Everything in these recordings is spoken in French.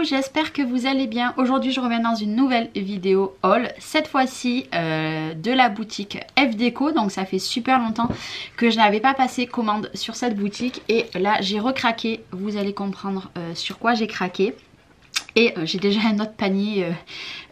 j'espère que vous allez bien. Aujourd'hui je reviens dans une nouvelle vidéo haul, cette fois-ci de la boutique F Déco. Donc ça fait super longtemps que je n'avais pas passé commande sur cette boutique et là j'ai recraqué, vous allez comprendre sur quoi j'ai craqué. Et j'ai déjà un autre panier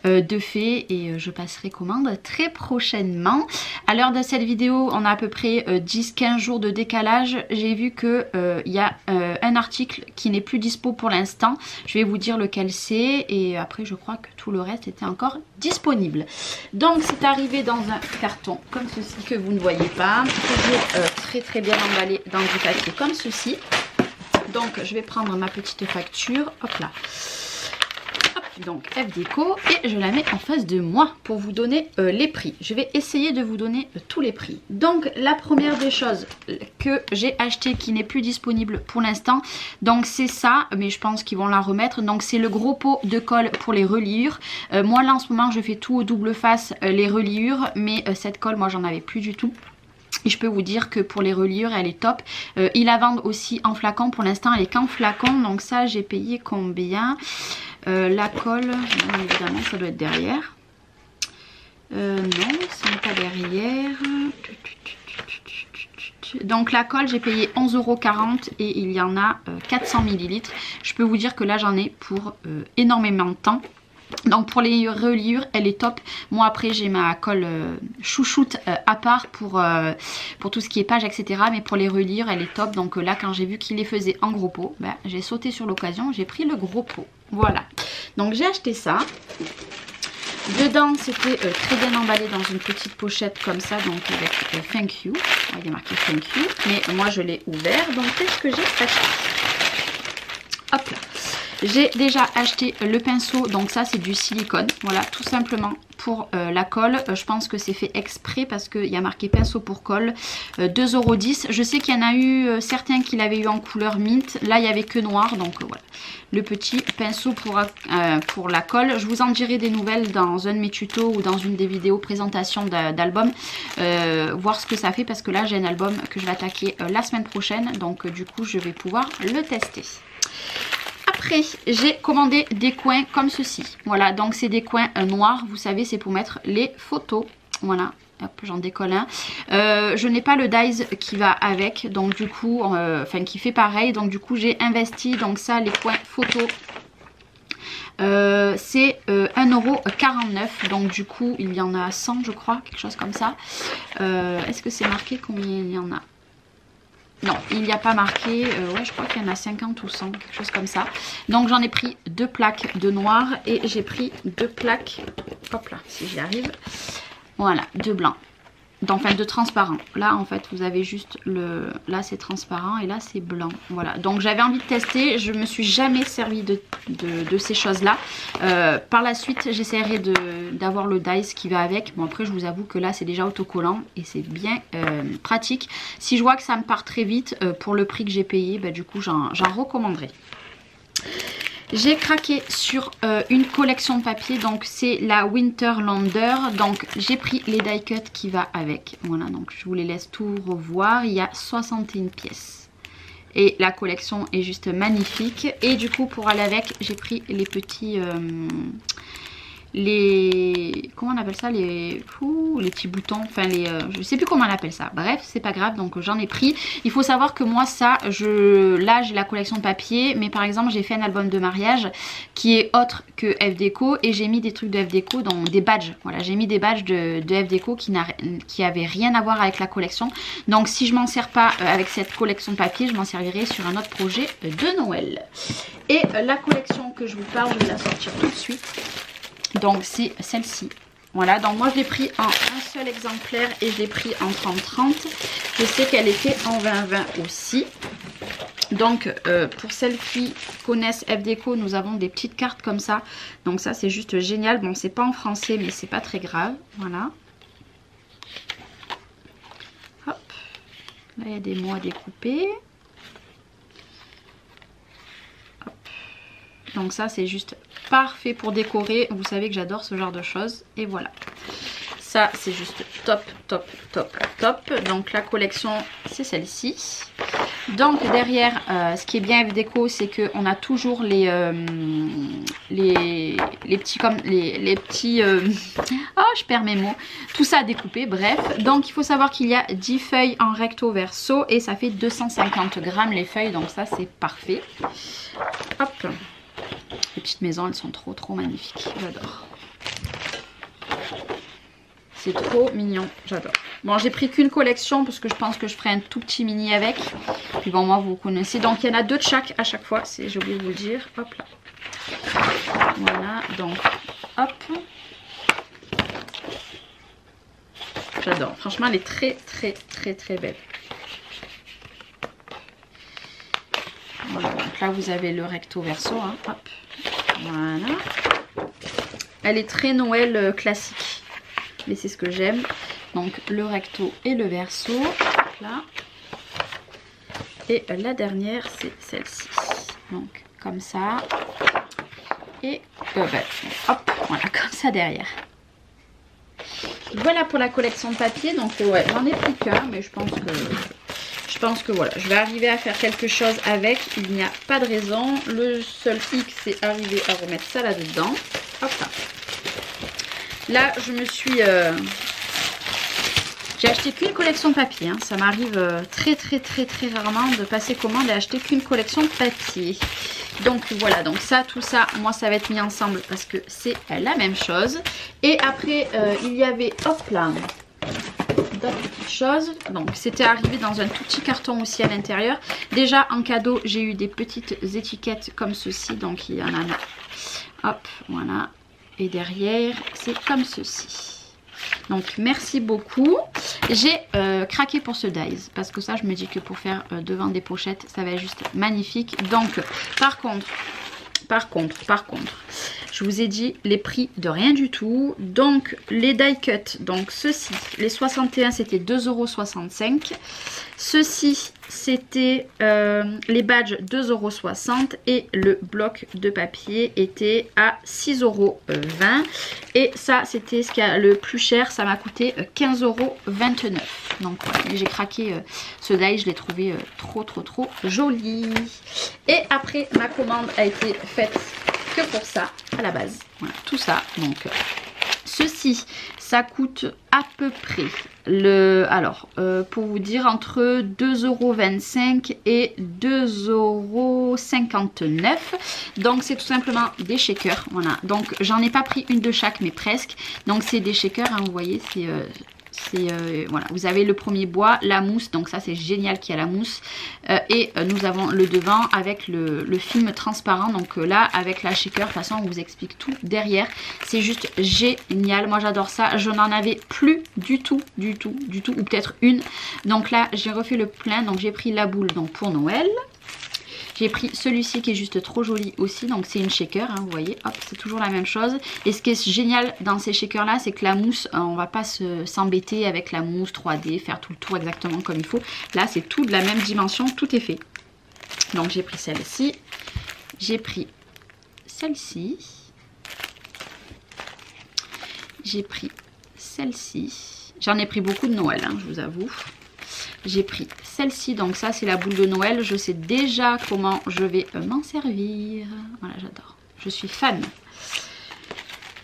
de fait et je passerai commande très prochainement. À l'heure de cette vidéo, on a à peu près 10-15 jours de décalage. J'ai vu qu'il y a un article qui n'est plus dispo pour l'instant. Je vais vous dire lequel c'est et après je crois que tout le reste était encore disponible. Donc c'est arrivé dans un carton comme ceci que vous ne voyez pas. Toujours très bien emballé dans du papier comme ceci. Donc je vais prendre ma petite facture. Hop là. Donc F Déco et je la mets en face de moi pour vous donner les prix. Je vais essayer de vous donner tous les prix. Donc la première des choses que j'ai acheté qui n'est plus disponible pour l'instant, donc c'est ça, mais je pense qu'ils vont la remettre. Donc c'est le gros pot de colle pour les reliures. Moi là en ce moment je fais tout au double face les reliures, mais cette colle moi j'en avais plus du tout. Et je peux vous dire que pour les reliures elle est top. Ils la vendent aussi en flacon, pour l'instant elle est qu'en flacon. Donc ça j'ai payé combien? La colle, évidemment ça doit être derrière. Non, ce n'est pas derrière. Donc la colle j'ai payé 11,40 € et il y en a 400 ml. Je peux vous dire que là j'en ai pour énormément de temps. Donc pour les reliures elle est top. Moi après j'ai ma colle chouchoute à part pour tout ce qui est page etc. Mais pour les reliures elle est top. Donc là quand j'ai vu qu'il les faisait en gros pot, ben, j'ai sauté sur l'occasion, j'ai pris le gros pot. Voilà, donc j'ai acheté ça. Dedans c'était très bien emballé dans une petite pochette comme ça, donc avec thank you. Il y a marqué thank you, mais moi je l'ai ouvert. Donc qu'est-ce que j'ai acheté? Hop là. J'ai déjà acheté le pinceau, donc ça c'est du silicone, voilà tout simplement pour la colle. Je pense que c'est fait exprès parce qu'il y a marqué pinceau pour colle, 2,10 €. Je sais qu'il y en a eu certains qui l'avaient eu en couleur mint, là il n'y avait que noir, donc voilà. Le petit pinceau pour la colle. Je vous en dirai des nouvelles dans un de mes tutos ou dans une des vidéos présentation d'album, voir ce que ça fait parce que là j'ai un album que je vais attaquer la semaine prochaine, donc du coup je vais pouvoir le tester. Après j'ai commandé des coins comme ceci, voilà, donc c'est des coins noirs, vous savez c'est pour mettre les photos, voilà, hop j'en décolle un. Je n'ai pas le dies qui va avec, donc du coup, enfin qui fait pareil, donc du coup j'ai investi, donc ça les coins photos. C'est 1,49 €, donc du coup il y en a 100 je crois, quelque chose comme ça. Est-ce que c'est marqué combien il y en a? Non, il n'y a pas marqué, ouais je crois qu'il y en a 50 ou 100, quelque chose comme ça. Donc j'en ai pris 2 plaques de noir et j'ai pris 2 plaques, hop là, si j'y arrive, voilà, de blanc. Enfin de transparent. Là en fait vous avez juste le... Là c'est transparent et là c'est blanc. Voilà. Donc j'avais envie de tester. Je me suis jamais servi de ces choses là. Par la suite j'essaierai d'avoir le dies qui va avec. Bon après je vous avoue que là c'est déjà autocollant et c'est bien pratique. Si je vois que ça me part très vite pour le prix que j'ai payé, bah, du coup j'en recommanderai. J'ai craqué sur une collection de papier, donc c'est la Winterlander. Donc j'ai pris les die cuts qui va avec. Voilà, donc je vous les laisse tout revoir. Il y a 61 pièces. Et la collection est juste magnifique. Et du coup pour aller avec, j'ai pris les petits... comment on appelle ça, les petits boutons, enfin je sais plus comment on appelle ça, bref c'est pas grave, donc j'en ai pris. Il faut savoir que moi ça, là j'ai la collection de papier, mais par exemple j'ai fait un album de mariage qui est autre que F Déco et j'ai mis des trucs de F Déco, donc des badges, voilà j'ai mis des badges de F Déco qui avaient rien à voir avec la collection. Donc si je m'en sers pas avec cette collection de papier, je m'en servirai sur un autre projet de Noël. Et la collection que je vous parle, je vais la sortir tout de suite. Donc c'est celle-ci. Voilà, donc moi je l'ai pris en un seul exemplaire et je l'ai pris en 30-30. Je sais qu'elle était en 20-20 aussi. Donc pour celles qui connaissent F Déco, nous avons des petites cartes comme ça. Donc ça c'est juste génial. Bon c'est pas en français mais c'est pas très grave. Voilà. Hop. Là il y a des mots à découper. Hop. Donc ça c'est juste parfait pour décorer, vous savez que j'adore ce genre de choses et voilà, ça c'est juste top top top. top. Donc la collection c'est celle-ci. Donc derrière, ce qui est bien avec Déco, c'est qu'on a toujours les petits comme les petits oh je perds mes mots, tout ça à découper, bref. Donc il faut savoir qu'il y a 10 feuilles en recto verso et ça fait 250 grammes les feuilles, donc ça c'est parfait. Hop, les petites maisons elles sont trop magnifiques, j'adore. C'est trop mignon, j'adore. Bon, j'ai pris qu'une collection parce que je pense que je ferai un tout petit mini avec. Puis bon, moi, vous connaissez. Donc, il y en a 2 de chaque à chaque fois. J'ai oublié de vous le dire. Hop là. Voilà, donc, hop. J'adore. Franchement, elle est très belle. Voilà, donc là, vous avez le recto verso. Hein. Hop. Voilà. Elle est très Noël classique. Mais c'est ce que j'aime. Donc le recto et le verso. Là. Et la dernière c'est celle-ci. Donc comme ça. Et hop, voilà, comme ça derrière. Voilà pour la collection de papier. Donc ouais, j'en ai pris qu'un, mais je pense que voilà, je vais arriver à faire quelque chose avec. Il n'y a pas de raison. Le seul hic, c'est arriver à remettre ça là-dedans. Hop là. Là, je me suis... j'ai acheté qu'une collection de papier. Hein. Ça m'arrive très rarement de passer commande et acheter qu'une collection de papier. Donc voilà, donc ça, tout ça, moi ça va être mis ensemble parce que c'est la même chose. Et après, il y avait, hop là, d'autres petites choses. Donc c'était arrivé dans un tout petit carton aussi à l'intérieur. Déjà en cadeau, j'ai eu des petites étiquettes comme ceci. Donc il y en a, hop, voilà. Et derrière, c'est comme ceci. Donc, merci beaucoup. J'ai craqué pour ce dies. Parce que ça, je me dis que pour faire devant des pochettes, ça va être juste magnifique. Donc, par contre, je vous ai dit les prix de rien du tout. Donc, les die cut, donc ceux-ci, les 61, c'était 2,65 €. Ceux-ci, c'était les badges 2,60 € et le bloc de papier était à 6,20 €. Et ça, c'était ce qui a le plus cher, ça m'a coûté 15,29 €. Donc voilà, j'ai craqué ce die, je l'ai trouvé trop joli. Et après, ma commande a été faite que pour ça, à la base. Voilà, tout ça. Donc, ceci, ça coûte à peu près, pour vous dire, entre 2,25 € et 2,59 €. Donc c'est tout simplement des shakers. Voilà, donc j'en ai pas pris une de chaque, mais presque. Donc c'est des shakers, hein, vous voyez, voilà, vous avez le premier bois, la mousse, donc ça c'est génial qu'il y a la mousse, et nous avons le devant avec le film transparent. Donc là avec la shaker, de toute façon on vous explique tout derrière, c'est juste génial, moi j'adore ça. Je n'en avais plus du tout, ou peut-être une. Donc là j'ai refait le plein, donc j'ai pris la boule donc pour Noël. J'ai pris celui-ci qui est juste trop joli aussi. Donc c'est une shaker, hein, vous voyez. Hop, c'est toujours la même chose. Et ce qui est génial dans ces shakers là, c'est que la mousse, on va pas s'embêter avec la mousse 3D, faire tout le tour exactement comme il faut. Là c'est tout de la même dimension, tout est fait. Donc j'ai pris celle-ci. J'ai pris celle-ci. J'ai pris celle-ci. J'en ai pris beaucoup de Noël, hein, je vous avoue. J'ai pris celle-ci, donc ça c'est la boule de Noël. Je sais déjà comment je vais m'en servir. Voilà, j'adore. Je suis fan.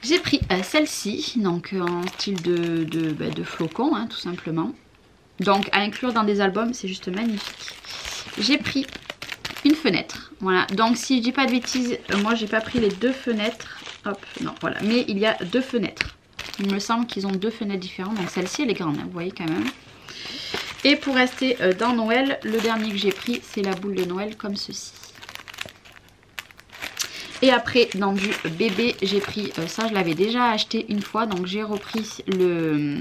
J'ai pris celle-ci, donc en style de flocon, hein, tout simplement. Donc à inclure dans des albums, c'est juste magnifique. J'ai pris une fenêtre. Voilà, donc si je dis pas de bêtises, moi j'ai pas pris les 2 fenêtres. Hop, non, voilà. Mais il y a 2 fenêtres. Il me semble qu'ils ont 2 fenêtres différentes. Donc celle-ci elle est grande, hein, vous voyez quand même. Et pour rester dans Noël, le dernier que j'ai pris, c'est la boule de Noël comme ceci. Et après, dans du bébé, j'ai pris, ça je l'avais déjà acheté une fois, donc j'ai repris le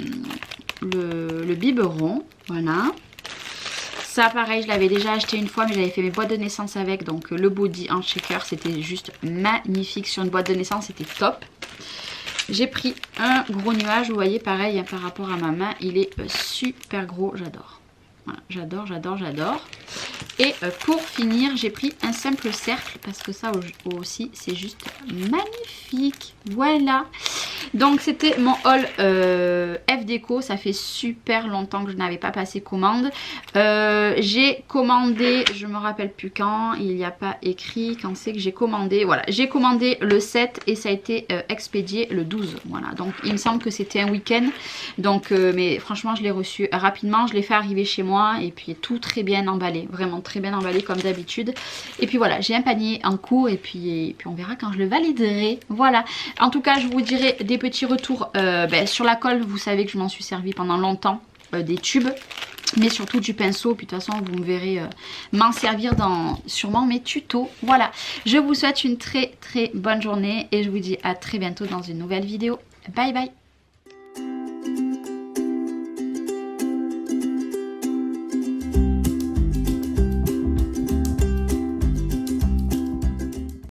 biberon, voilà. Ça pareil, je l'avais déjà acheté une fois, mais j'avais fait mes boîtes de naissance avec, donc le body en shaker, c'était juste magnifique. Sur une boîte de naissance, c'était top. J'ai pris un gros nuage, vous voyez, pareil, hein, par rapport à ma main, il est super gros, j'adore. Voilà, j'adore. Et pour finir, j'ai pris un simple cercle, parce que ça aussi, c'est juste magnifique. Voilà. Donc c'était mon haul FDeco. Ça fait super longtemps que je n'avais pas passé commande. J'ai commandé, je me rappelle plus quand, il n'y a pas écrit quand c'est que j'ai commandé. Voilà, j'ai commandé le 7 et ça a été expédié le 12. Voilà, donc il me semble que c'était un week-end. Donc, mais franchement, je l'ai reçu rapidement. Je l'ai fait arriver chez moi et puis tout très bien emballé. Vraiment très bien emballé comme d'habitude. Et puis voilà, j'ai un panier en cours et puis on verra quand je le validerai. Voilà, en tout cas, je vous dirai des petits retours sur la colle. Vous savez que je m'en suis servi pendant longtemps, des tubes. Mais surtout du pinceau, puis de toute façon vous me verrez m'en servir dans sûrement mes tutos. Voilà, je vous souhaite une très bonne journée et je vous dis à très bientôt dans une nouvelle vidéo. Bye bye.